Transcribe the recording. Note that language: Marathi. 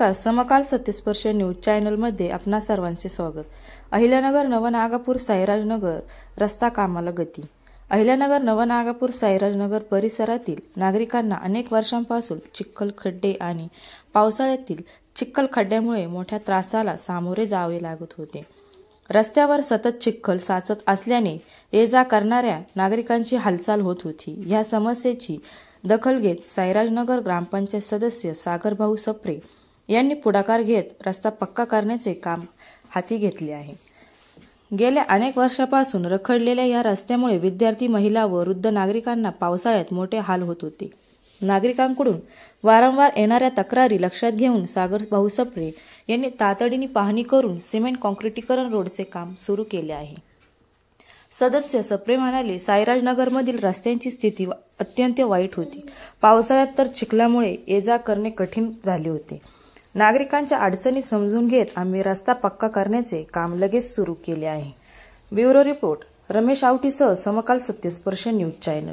नमस्कार, समकाल सत्यस्पर्श न्यूज चॅनलमध्ये आपणा सर्वांचे स्वागत। अहिल्यानगर नवनागापूर साईराजनगर रस्ता कामाला गती। अहिल्यानगर नवनागापूर साईराजनगर परिसरातील नागरिकांना अनेक वर्षांपासून चिखल खड्डे आणि पावसाळ्यातील चिखल खड्ड्यामुळे मोठ्या त्रासाला सामोरे जावे लागत होते। रस्त्यावर सतत चिखल साचत असल्याने ये-जा करणाऱ्या नागरिकांची हालचाल होत होती। या समस्येची दखल घेत साईराजनगर ग्रामपंचायत सदस्य सागरभाऊ सप्रे यांनी पुढाकार घेत रस्ता पक्का करण्याचे काम हाती घेतले आहे। गेल्या अनेक वर्षांपासून रखडलेल्या या रस्त्यामुळे विद्यार्थी, महिला व वृद्ध नागरिकांना पावसाळ्यात मोठे हाल होत होते। नागरिकांकडून वारंवार येणाऱ्या तक्रारी लक्षात घेऊन सागरभाऊ सप्रे यांनी तातडीने पाहणी करून सिमेंट काँक्रिटीकरण रोडचे काम सुरू केले आहे। सदस्य सप्रे म्हणाले, साईराजनगरमधील रस्त्यांची स्थिती अत्यंत वाईट होती। पावसाळ्यात तर चिखलामुळे ये-जा करणे कठीण झाले होते। नागरिकांच्या अडचणी समजून घेत आम्ही रस्ता पक्का करण्याचे काम लगेच सुरू केले आहे। ब्युरो रिपोर्ट रमेश आवटीसह समकाल सत्यस्पर्श न्यूज चॅनल।